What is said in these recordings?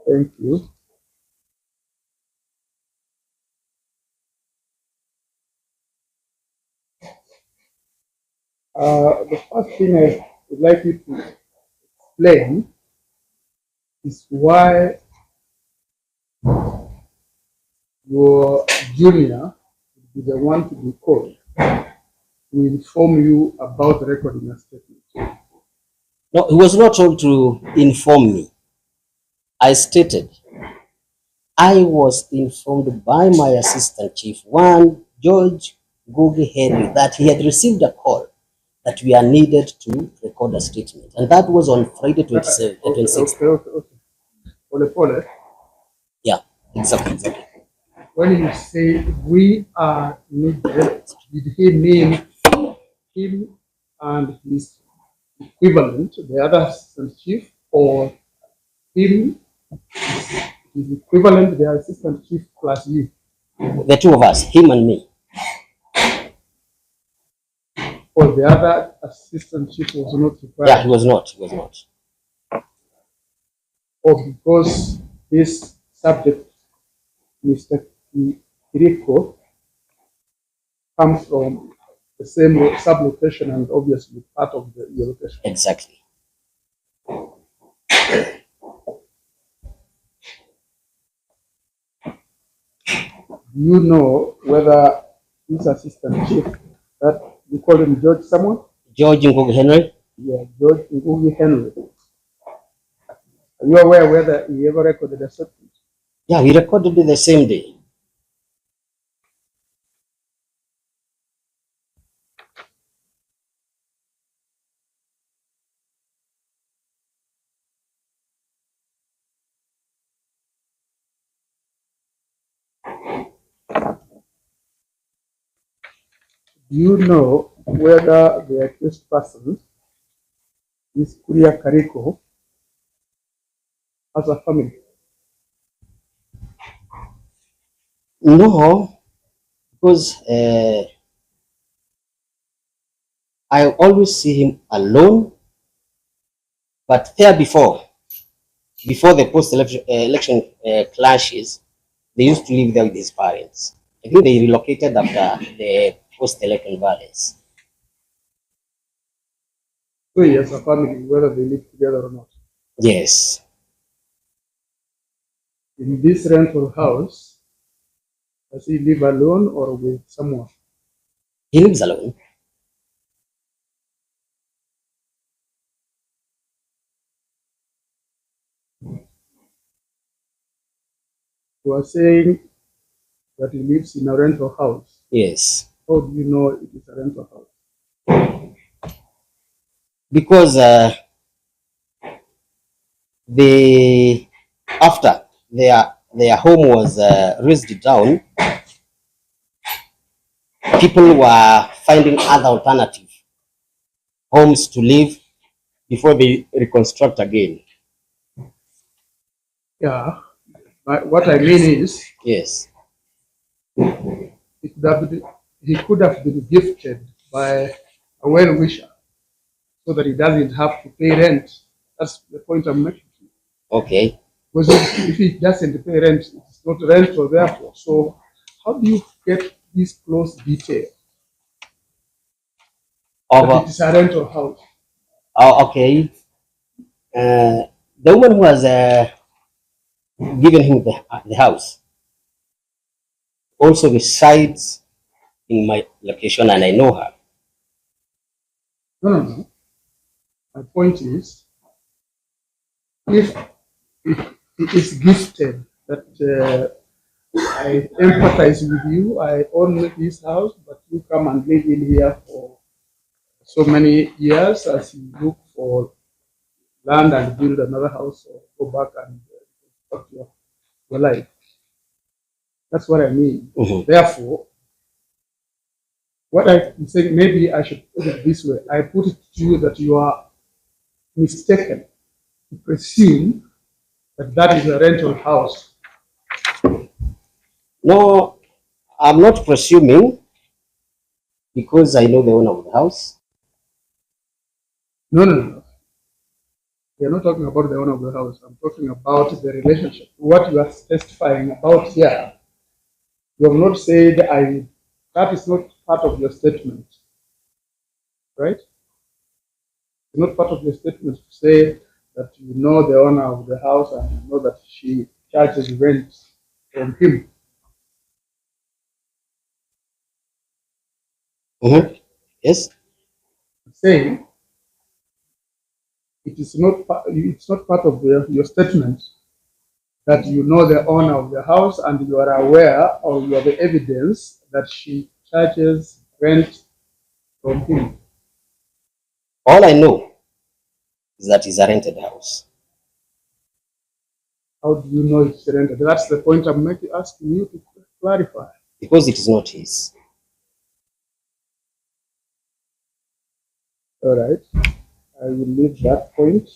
Thank you. The first thing I would like you to explain is why your junior would be the one to be called to inform you about recording a statement. No, he was not told to inform me. I stated I was informed by my assistant chief, one George Gugi Henry, that he had received a call that we are needed to record a statement. And that was on Friday 26th. Okay. Pole pole. Yeah, exactly. When you say we are needed, did he mean him and his equivalent, the other assistant chief, or him, his equivalent, the assistant chief plus you? The two of us, him and me. Or the other assistant chief was not required? Yeah, he was not. Or because this subject, Mr. Kiriko, comes from the same sub-location and obviously part of your location. Exactly. Do you know whether this assistant chief, that we call him George someone? George Ngugi Henry? Yeah, George Ngugi Henry. Are you aware whether he ever recorded a statement? Yeah, we recorded it the same day. Do you know whether the accused person, this Kuria Kariko, has a family? No, because I always see him alone. But there before the post-election clashes, they used to live there with his parents. I think they relocated after the post-election violence. So he has a family, whether they live together or not. Yes. In this rental house, does he live alone or with someone? He lives alone. You are saying that he lives in a rental house. Yes. How do you know it is a rental house? Because after their home was razed down, people were finding other alternative homes to live before they reconstruct again. Yeah, but what I mean is, Yes. he could have been gifted by a well-wisher so that he doesn't have to pay rent. That's the point I'm making. Okay. Because if he doesn't pay rent, it's not rental, therefore. So, how do you get this close detail? That it is a rental house. Oh, okay. The woman who has given him the house also resides in my location, and I know her. No. My point is, if it is gifted that I empathize with you, I own this house, but you come and live in here for so many years as you look for land and build another house or go back and construct your life. That's what I mean. Mm-hmm. Therefore, what I'm saying, maybe I should put it this way. I put it to you that you are mistaken to presume that that is a rental house. No, I'm not presuming because I know the owner of the house. No. We are not talking about the owner of the house. I'm talking about the relationship. What you are testifying about here, you have not said that is not part of your statement, right? It's not part of your statement to say that you know the owner of the house and you know that she charges rent from him. Yes. Saying it's not part of your statement that you know the owner of the house and you are aware or you have the evidence that she charges rent from him. All I know is that it's a rented house. How do you know it's rented? That's the point I'm asking you to clarify. Because it is not his. All right. I will leave that point.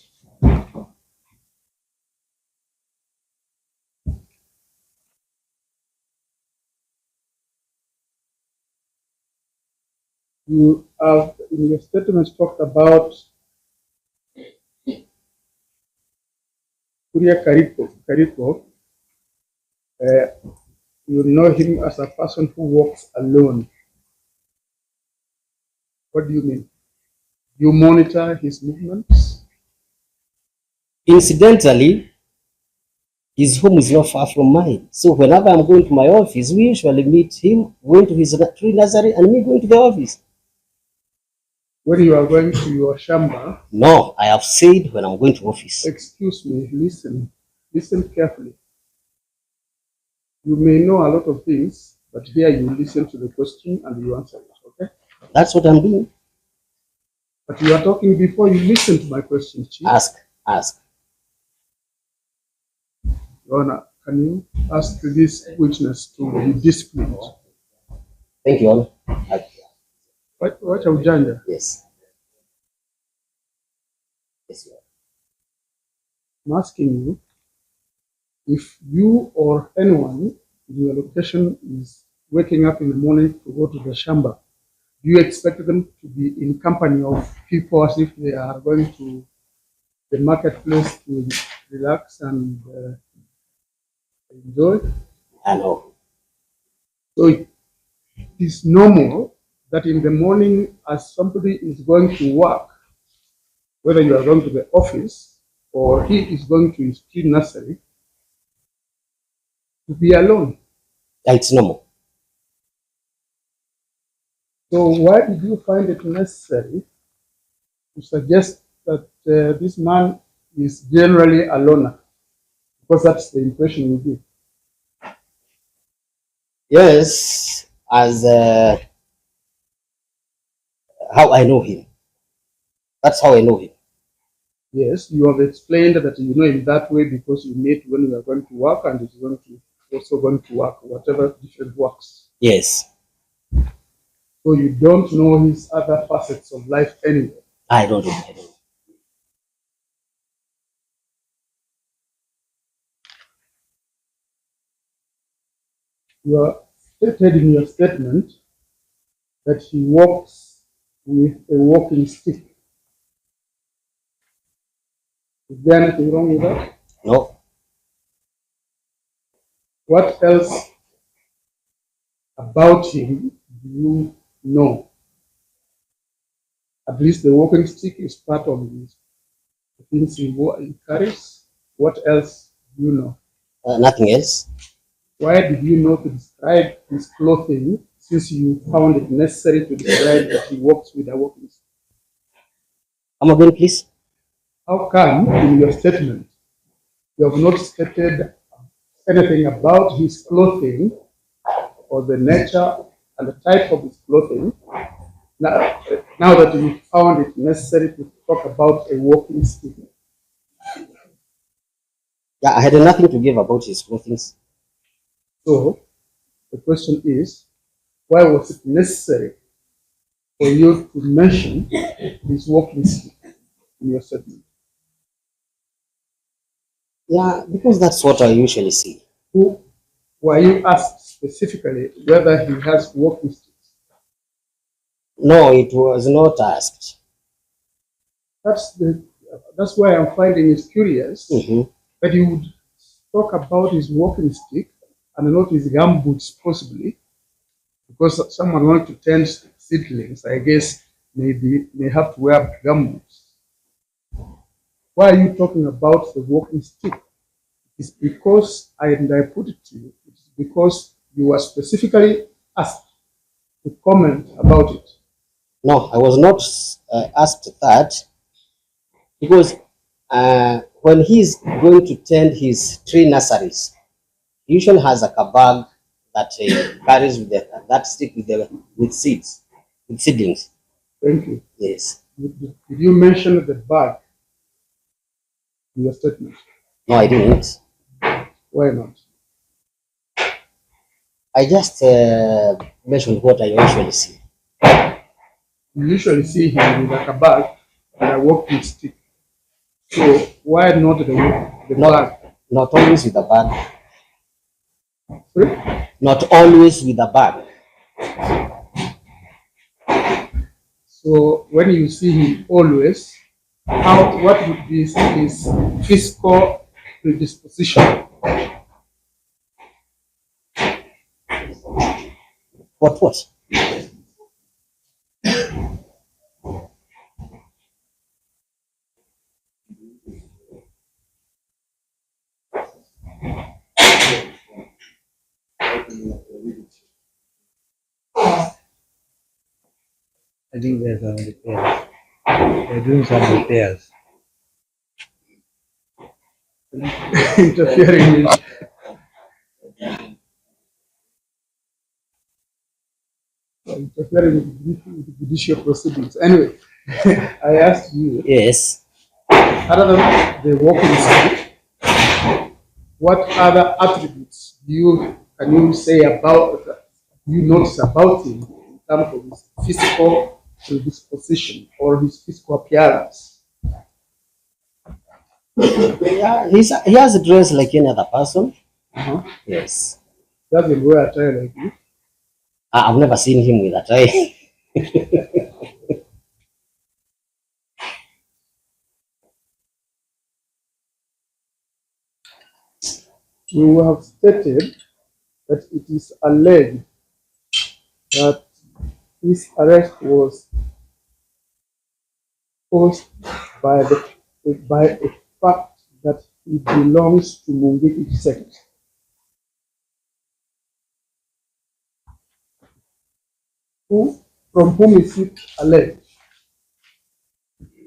You have in your statements talked about Kuria Kariko. You know him as a person who walks alone. What do you mean? You monitor his movements? Incidentally, his home is not far from mine. So whenever I'm going to my office, we usually meet him going to his tree nursery and me going to the office. When you are going to your shamba? No, I have said when I'm going to office. Excuse me, listen carefully. You may know a lot of things, but here you listen to the question and you answer it, okay? That's what I'm doing. But you are talking before you listen to my question, Chief. Ask. Your Honor, can you ask this witness to be disciplined? Thank you, Honor. What ujanja? Yes. Yes, Your Honor. I'm asking you if you or anyone in your location is waking up in the morning to go to the shamba, do you expect them to be in company of people as if they are going to the marketplace to relax and enjoy? I know. So it is normal that in the morning, as somebody is going to work, whether you are going to the office or he is going to his tree nursery, to be alone. It's normal. So why did you find it necessary to suggest that this man is generally a loner? Because that's the impression you give. Yes, as how I know him. That's how I know him. Yes, you have explained that you know him that way because you meet when you are going to work and he's going to also going to work, whatever different works. Yes. So you don't know his other facets of life anyway. I don't know. You are stated in your statement that he walks with a walking stick. Is there anything wrong with that? No. What else about him do you know? At least the walking stick is part of the things he carries. What else do you know? Nothing else. Why did you not describe his clothing since you found it necessary to describe that he walks with a walking stick? Come again, please. How come in your statement you have not stated anything about his clothing or the nature and the type of his clothing now that you found it necessary to talk about a walking stick? Yeah, I had nothing to give about his clothing. So the question is, why was it necessary for you to mention his walking stick in your statement? Yeah, because that's what I usually see. Who were you asked specifically whether he has walking sticks? No, it was not asked. That's the that's why I'm finding it curious that he would talk about his walking stick and not his gumboots, possibly, because someone wants to tend seedlings. I guess maybe they have to wear gumboots. Why are you talking about the walking stick? It's because, and I put it to you, it's because you were specifically asked to comment about it. No, I was not asked that, because when he's going to tend his tree nurseries, he usually has a bag that carries with that stick with seeds, with seedlings. Thank you. Yes. Did you mention the bag in your statement? No, I didn't. Why not? I just mentioned what I usually see. You usually see him with a bag and a walking stick. So why not the bag? Not always with a bag. Sorry? Not always with a bag. So when you see him always, what would be his physical predisposition? What? I think there's some repairs. They're doing some repairs. Interfering with judicial proceedings. Anyway, I asked you, Yes. other than the walking stick, what other attributes can you say about, you notice about him in terms of his physical predisposition or his physical appearance? Yeah, he has a dress like any other person. Yes. Doesn't wear a tie like you. I've never seen him with a tie. You have stated that it is alleged that his arrest was caused by a fact that he belongs to Mungiki sect. From whom is it alleged?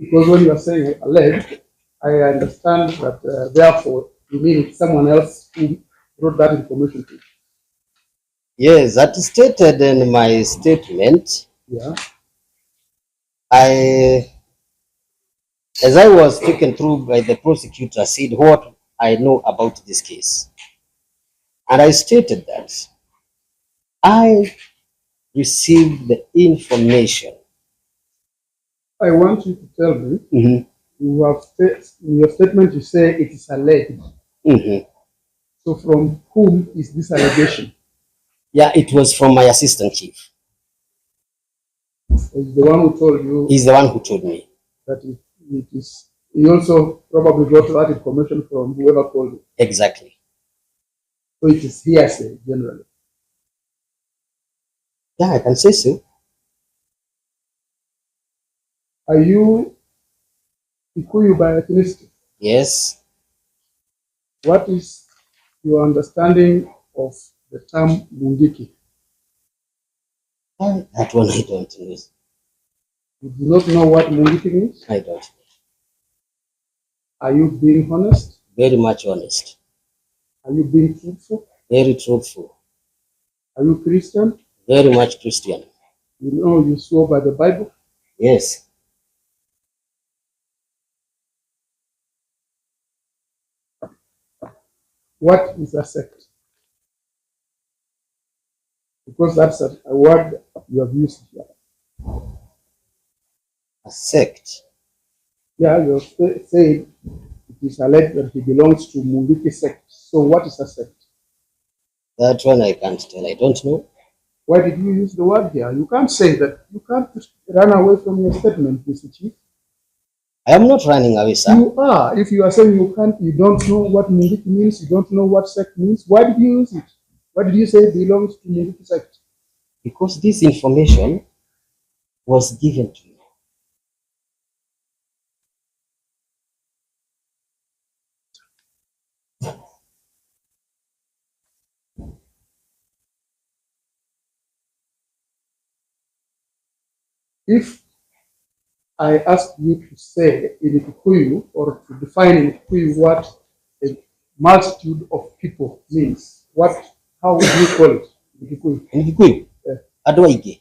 Because when you are saying alleged, I understand that therefore you mean it's someone else who wrote that information to you. Yes, that is stated in my statement. Yeah. As I was taken through by the prosecutor, said what I know about this case. And I stated that I received the information. I want you to tell me, you have in your statement you say it is alleged. So from whom is this allegation? Yeah, it was from my assistant chief. Is the one who told you? He's the one who told me. That it is. He also probably got that information from whoever told you. Exactly. So it is hearsay generally. Yeah, I can say so. Are you Kikuyu by ethnicity? Yes. What is your understanding of the term Mungiki? That one I don't know. You do not know what Mungiki means? I don't. Are you being honest? Very much honest. Are you being truthful? Very truthful. Are you Christian? Very much Christian. You know you swore by the Bible? Yes. What is a sect? Because that's a word you have used here. A sect? Yeah, you have said it is alleged that he belongs to Mungiki sect. So what is a sect? That one I can't tell. I don't know. Why did you use the word here? You can't say that. You can't run away from your statement, Mr. Chief. I am not running away, sir. You are. If you are saying you don't know what Mungiki means, you don't know what sect means, why did you use it? Why did you say it belongs to Mungiki sect? Because this information was given to me. If I ask you to say in Kikuyu or to define in Kikuyu what a multitude of people means, how would you call it in Kikuyu? In Kikuyu, Adwaige.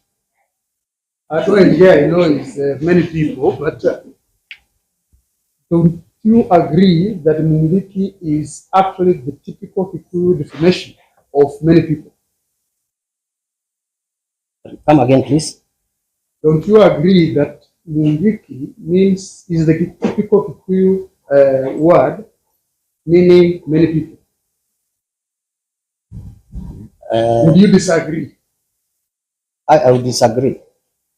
I know it's many people, but don't you agree that Mungiki is actually the typical Kikuyu definition of many people? Come again, please. Don't you agree that Mungiki is the typical Kikuyu word meaning many people? Would you disagree? I would disagree.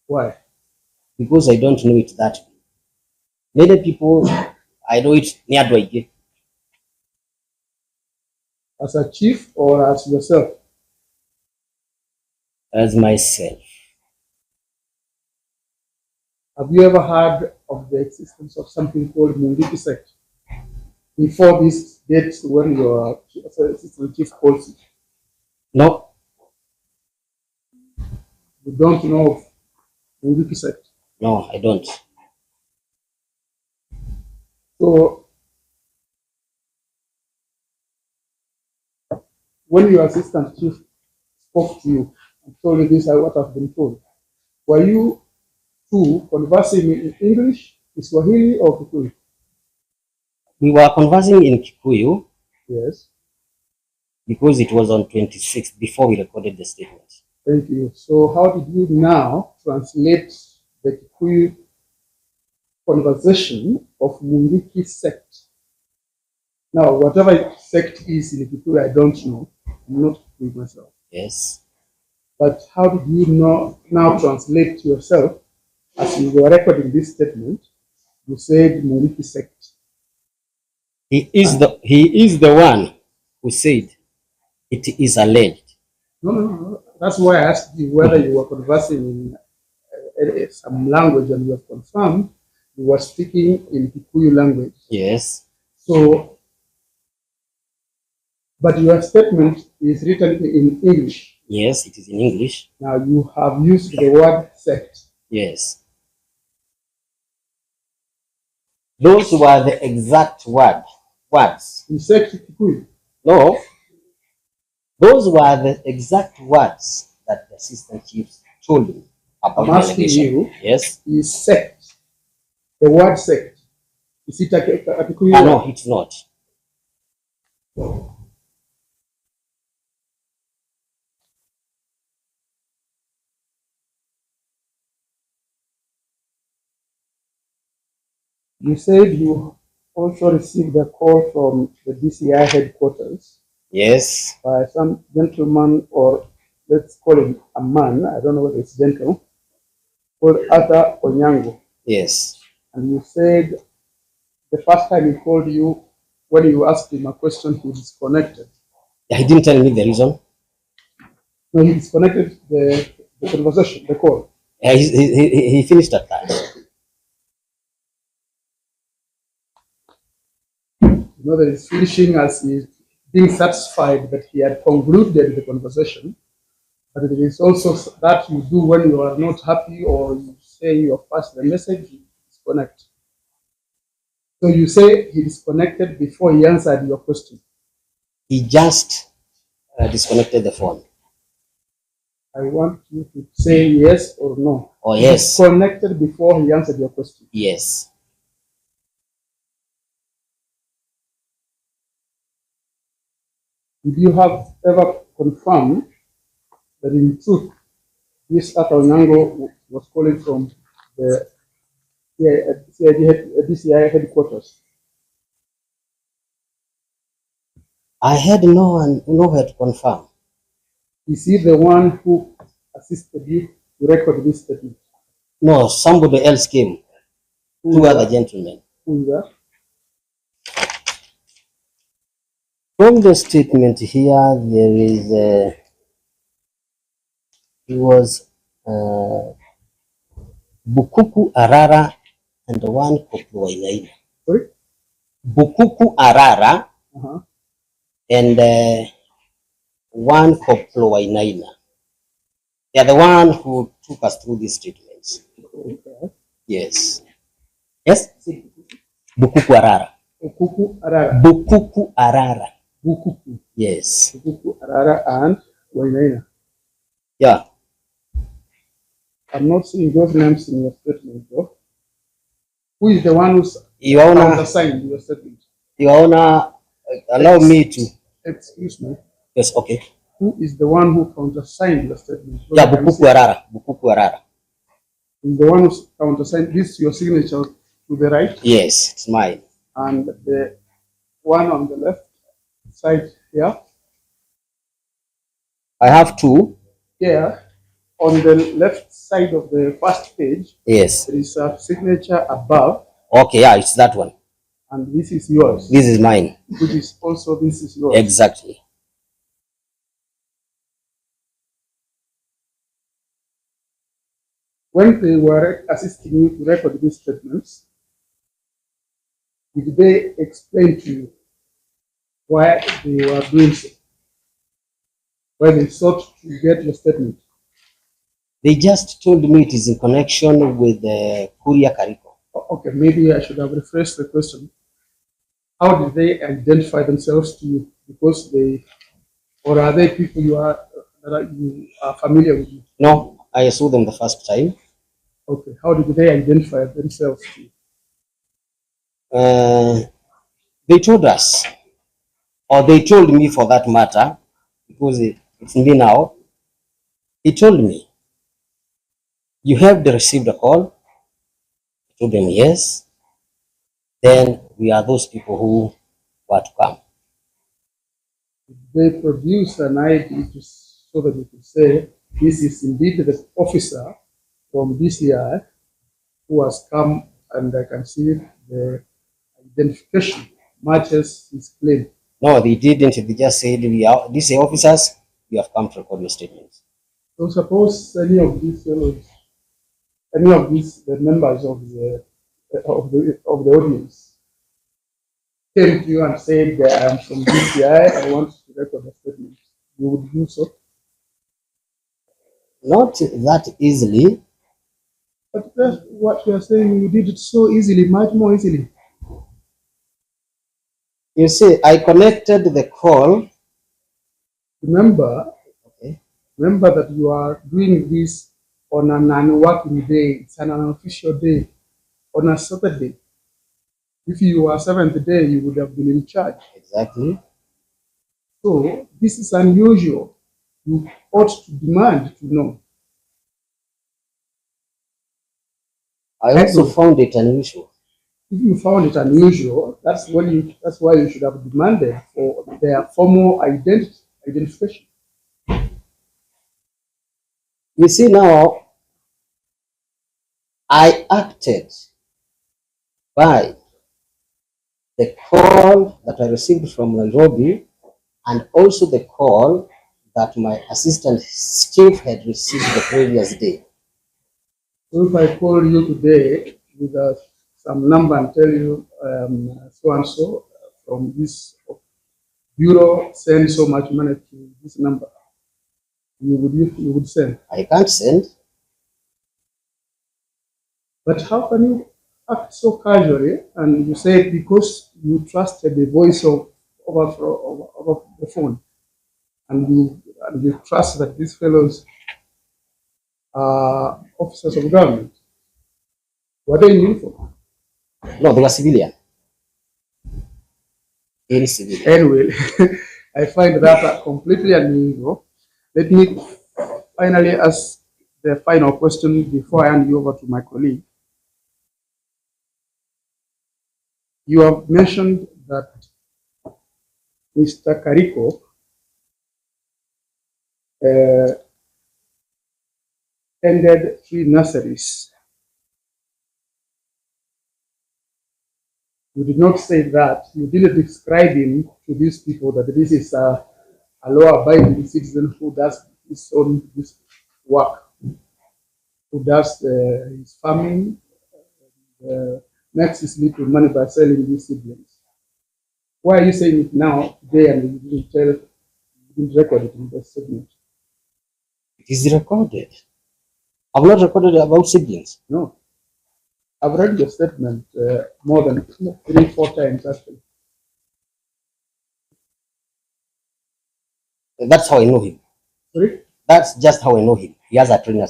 Why? Because I don't know it that way. Many people, I know it near Adwaige. As a chief or as yourself? As myself. Have you ever heard of the existence of something called Mungiki sect before this date when your assistant chief calls it? No. You don't know of Mungiki sect? No, I don't. So when your assistant chief spoke to you and told you this is what I've been told, were you two conversing in English, Swahili, or Kikuyu? We were conversing in Kikuyu. Yes. Because it was on 26th before we recorded the statement. Thank you. So how did you now translate the Kikuyu conversation of Mungiki sect? Now, whatever sect is in Kikuyu, I don't know. I'm not Kikuyu myself. Yes. But how did you now translate yourself as you were recording this statement? You said Mungiki sect. He is the one who said it is alleged. No. That's why I asked you whether you were conversing in some language and you have confirmed you were speaking in Kikuyu language. Yes. So, but your statement is written in English. Yes, it is in English. Now you have used the word sect. Yes. Those were the exact words. You said Kikuyu. No. Those were the exact words that the assistant chief told me about I'm asking you. Yes. Is sect, the word sect, is it a Kikuyu word? No, it's not. You said you also received a call from the DCI headquarters. Yes. By some gentleman, or let's call him a man, I don't know whether it's gentle, called Arthur Onyango. Yes. And you said the first time he called you, when you asked him a question, he disconnected. He didn't tell me the reason. No, he disconnected the conversation, the call. He finished at that. You know, that he's finishing as he's being satisfied that he had concluded the conversation. But there is also that you do when you are not happy or you say you have passed the message, you disconnect. So you say he disconnected before he answered your question. He just disconnected the phone. I want you to say yes or no. Oh, yes. He disconnected before he answered your question. Yes. Did you have ever confirmed that in truth this Arthur Onyango was calling from the DCI headquarters? I had no one nowhere to confirm. Is he the one who assisted you to record this statement? No, somebody else came. two other gentlemen. Who is that? From the statement here, there is he was Bukuku Arara and one Koplo Wainaina. Sorry? Bukuku Arara Uh-huh. and one Koplo Wainaina. They are the one who took us through these statements. Okay. Yes. Yes? Bukuku Arara. Bukuku Arara. Bukuku Arara. Bukuku. Yes. Bukuku Arara and Wainaina. Yeah. I'm not seeing those names in your statement, though. Who is the one who's Your Honor, countersigned your statement? Your Honor, allow me to. Excuse me. Yes, okay. Who is the one who countersigned your statement? Yeah, Bukuku Arara. Bukuku Arara. Is the one who's countersigned this your signature to the right? Yes, it's mine. And the one on the left side here? I have two. Here, on the left side of the first page, Yes. there is a signature above. Okay, yeah, it's that one. And this is yours. This is mine. Which is also, this is yours. Exactly. When they were assisting you to record these statements, did they explain to you why they were doing so? Why they sought to get your statement? They just told me it is in connection with the Kuria Kariko. Okay, maybe I should have rephrased the question. How did they identify themselves to you? Because they, or are they people you are familiar with? You? No, I saw them the first time. Okay, how did they identify themselves to you? They told us, or they told me for that matter, because it's me now. He told me, you have received a call. I told them yes. Then we are those people who were to come. They produce an ID so that you could say this is indeed the officer from DCI who has come, and I can see the identification matches his claim. No, they didn't. They just said, we are DCI officers, we have come to record your statements. So suppose any of these fellows, any of these the members of the audience came to you and said, I am from DCI, I want to record a statement, you would do so? Not that easily. But that's what you are saying, you did it so easily, much more easily. You see, I connected the call. Remember that you are doing this on an unworking day, it's an unofficial day, on a Saturday. If you were seventh day, you would have been in charge. Exactly. So this is unusual. You ought to demand to know. I also found it unusual. If you found it unusual, that's why you should have demanded for their formal identification. You see now, I acted by the call that I received from Nairobi and also the call that my assistant chief had received the previous day. So if I call you today with some number and tell you so and so from this bureau send so much money to this number, you would send. I can't send. But how can you act so casually and you say because you trusted the voice of over the phone and you trust that these fellows are officers of government? Were they in uniform? No, they were civilian. In civilian. Anyway, I find that completely unusual. Let me finally ask the final question before I hand you over to my colleague. You have mentioned that Mr. Kariko attended 3 nurseries You did not say that. You didn't describe him to these people that this is a law-abiding citizen who does his own this work, who does his farming, makes his little money by selling these seedlings. Why are you saying it now, today, and you didn't record it in the segment? It is recorded. I've not recorded about siblings. No. I've read your statement more than 3-4 times, actually. That's how I know him. Sorry? That's just how I know him. He has a trainer.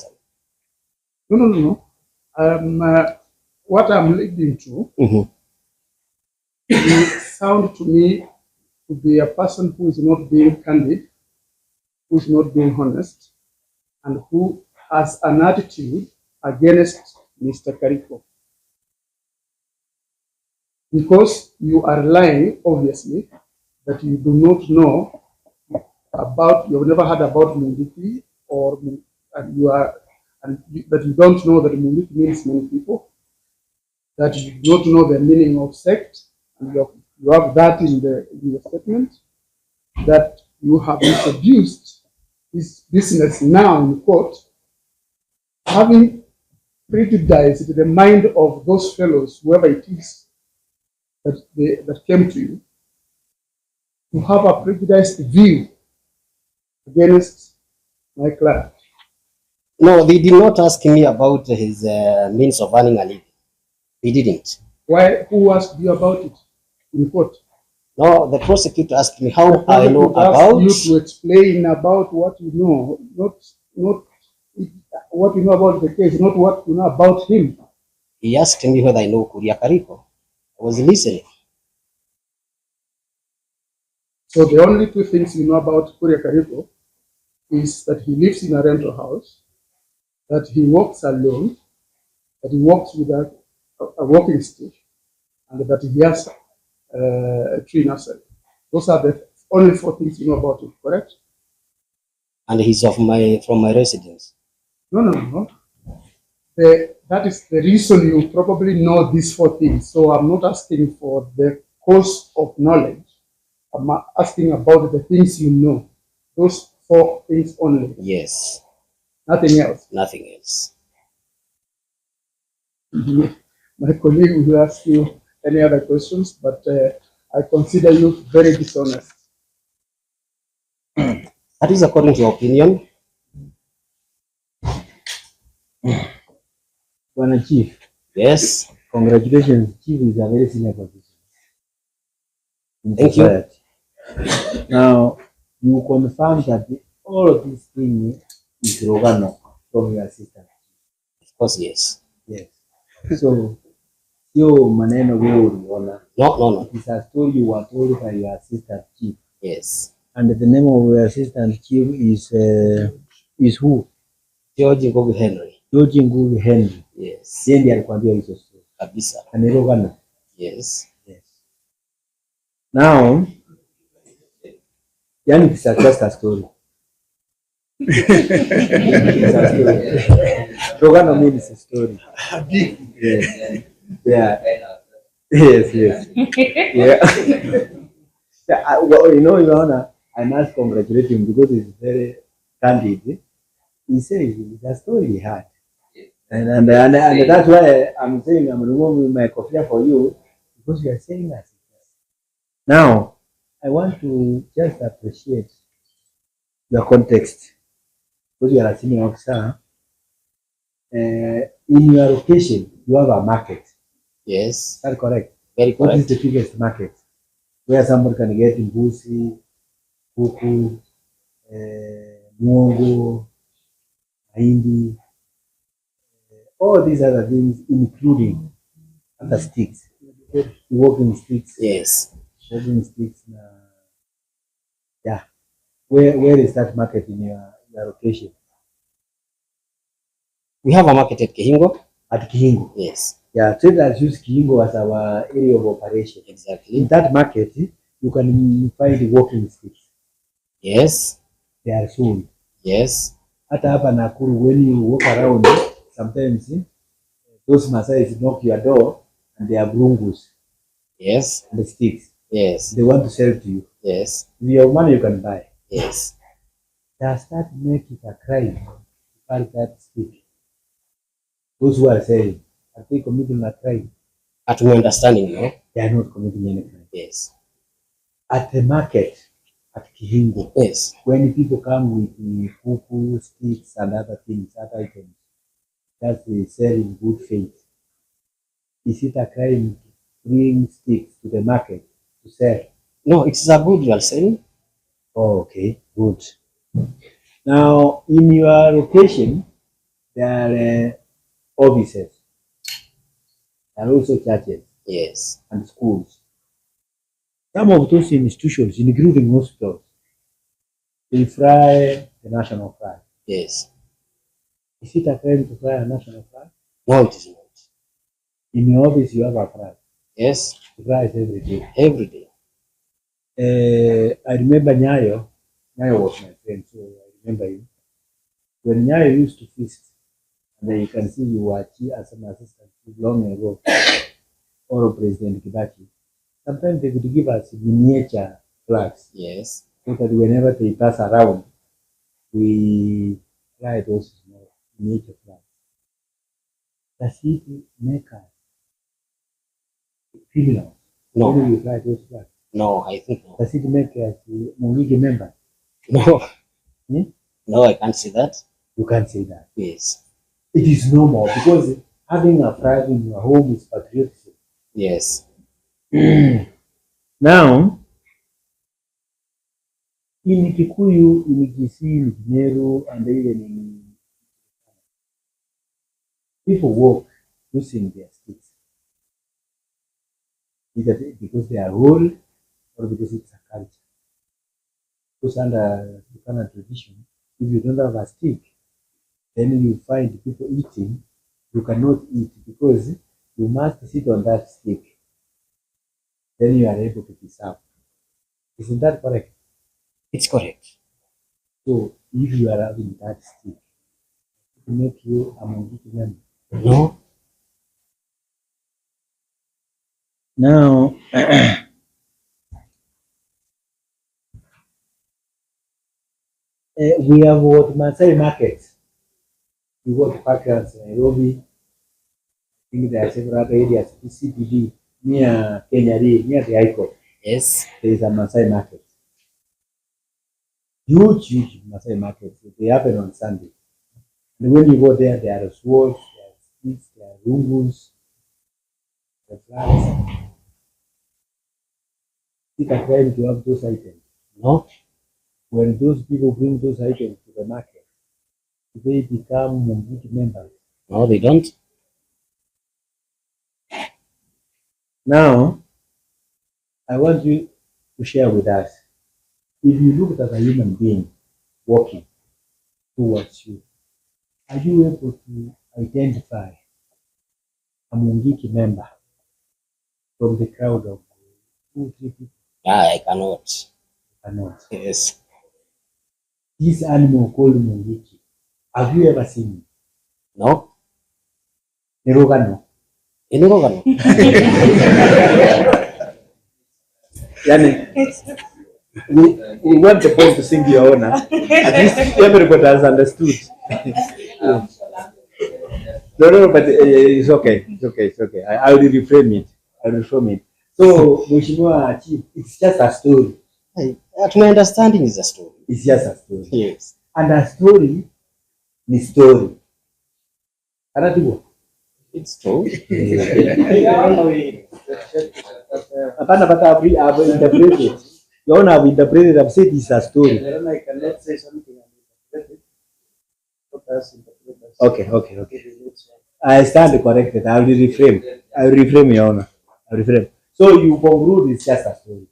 No. What I'm leading to, you sound to me to be a person who is not being candid, who is not being honest, and who has an attitude against Mr. Kariko. Because you are lying, obviously, that you do not know about, you've never heard about Mungiki, or and you are, that you don't know that Mungiki means many people, that you do not know the meaning of sect, and you have that in your statement, that you have introduced this business now in court, having prejudiced the mind of those fellows, whoever it is that came to you, to have a prejudiced view against my client. No, they did not ask me about his means of earning a living. They didn't. Why? Who asked you about it in court? No, the prosecutor asked me how I know Asked about. you to explain about what you know, not what you know about the case, not what you know about him. He asked me whether I know Kuria Kariko. I was listening. So the only two things you know about Kuria Kariko is that he lives in a rental house, that he walks alone, that he walks with a walking stick, and that he has a tree nursery. Those are the only 4 things you know about it, correct? And he's from my residence. No. That is the reason you probably know these 4 things. So I'm not asking for the course of knowledge. I'm asking about the things you know. Those 4 things only. Yes. Nothing else. Nothing else. My colleague will ask you any other questions, but I consider you very dishonest. That is according to your opinion. Bwana Chief. Yes. Congratulations, Chief is a very senior position. Thank you. Now, you confirm that all of this thing is Rogano from your assistant. Of course, yes. Yes. So, your maneno wewe uliona. No. It is a story you were told by your assistant chief. Yes. And the name of your assistant chief is who? George Ngugi Henry. George Ngugi Henry. Yes. Yeye ndiye alikwambia hizo story. Kabisa. Anirogana. Yes. Yes. Now, yani it's just a story. Rogano means a story. Yes. Yeah. Yes. Yeah. Well, Your Honor, I must congratulate him because he's very candid. He says it's a story he had. And that's why I'm saying I'm removing my coffee for you, because you are saying that. Now, I want to just appreciate your context, because you are a senior officer. In your location, you have a market. Yes. Is that correct? Very correct. What is the biggest market where somebody can get mbuzi, kuku, mwongo, mahindi, all these other things, including other sticks, walking sticks. Yes. Walking sticks. Yeah. Where is that market in your location? We have a market at Kihingo. At Kihingo. Yes. Yeah, traders use Kihingo as our area of operation. Exactly. In that market, you can find walking sticks. Yes. They are sold. Yes. Hata hapa Nakuru, when you walk around, sometimes those Maasais knock your door and they are brungus. Yes. and the sticks. Yes. They want to sell to you. Yes. With your money, you can buy. Yes. Does that make it a crime to carry that stick? Those who are selling, are they committing a crime? At my understanding, no? They are not committing any crime. Yes. At the market, at Kihingo, Yes. when people come with the kuku, sticks, and other things, other items, that they sell in good faith, is it a crime to bring sticks to the market to sell? No, it's a good you are saying. Oh, okay, good. Now, in your location, there are offices and also churches Yes. and schools. Some of those institutions, including hospitals, they fly the national flag. Yes. Is it a crime to fly a national flag? No, it is not. In your office, you have a flag. Yes. You fly it every day. Every day. I remember Nyayo. Nyayo was my friend, so I remember him. When Nyayo used to feast, and then you can see you were as an assistant long ago, or President Kibaki. Sometimes they would give us miniature flags. Yes. So that whenever they pass around, we fly those small miniature flags. Does it make us criminals? No. When we fly those flags? No, I think no. Does it make us Mungiki members? No. Hmm? No, I can't see that. You can't say that. Yes. It is normal because having a flag in your home is patriotism. Yes. Now, in Kikuyu, in Kisii, in Meru, and even in people walk using their sticks, either because they are old or because it's a culture. Because under the kind of tradition, if you don't have a stick, then you find people eating, you cannot eat because you must sit on that stick. Then you are able to be served. Isn't that correct? It's correct. So if you are having that stick, it make you a Mungiki member. No. Now, we have what Masai Market. We go to Parklands, Nairobi. I think there are several areas, CBD, near Kenya, near the High Court. Yes. There is a Masai Market. Huge Masai Market. They happen on Sunday. And when you go there, there are swords, there are sticks, there are rungus, there are flags. It's a crime to have those items. No. When those people bring those items to the market, they become Mungiki members. No, they don't. Now, I want you to share with us. If you look at a human being walking towards you, are you able to identify a Mungiki member from the crowd of 2, 3 people? I cannot. Cannot. Yes. This animal called Mungiki, have you ever seen it? No. Nerogano. Inurogano. Yani, we want the point to sing your honor. At least everybody has understood. No, but it's okay. It's okay. I will reframe it. So, Mheshimiwa Chief, it's just a story. To my understanding, is a story. It's just a story. Yes. And a story is story. Anatiwa. It's true. Apana, but I've interpreted. You know, I've interpreted. I've said it's a story. I cannot say something. Okay. I stand corrected. I will reframe, Your Honor. I will reframe. So you conclude it's just a story.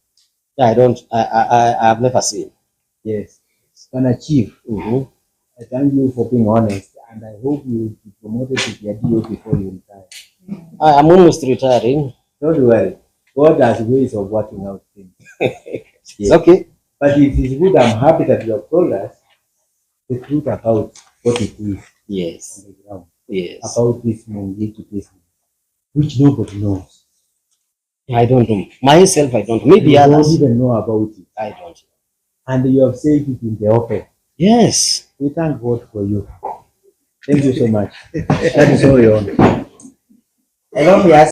I don't. I have never seen. Yes. Can Chief. I thank you for being honest, and I hope you will be promoted to the DO before you retire. I am almost retiring. Don't worry. God has ways of working out things. It's okay. But it is good. I'm happy that you have told us the truth about what it is. Yes. On the ground. Yes. About this Mungiki business, which nobody knows. I don't know. Myself, I don't know. Maybe You don't others. even know about it. I don't. And you have said it in the open. Yes. We thank God for you. Thank you so much. That is all your own.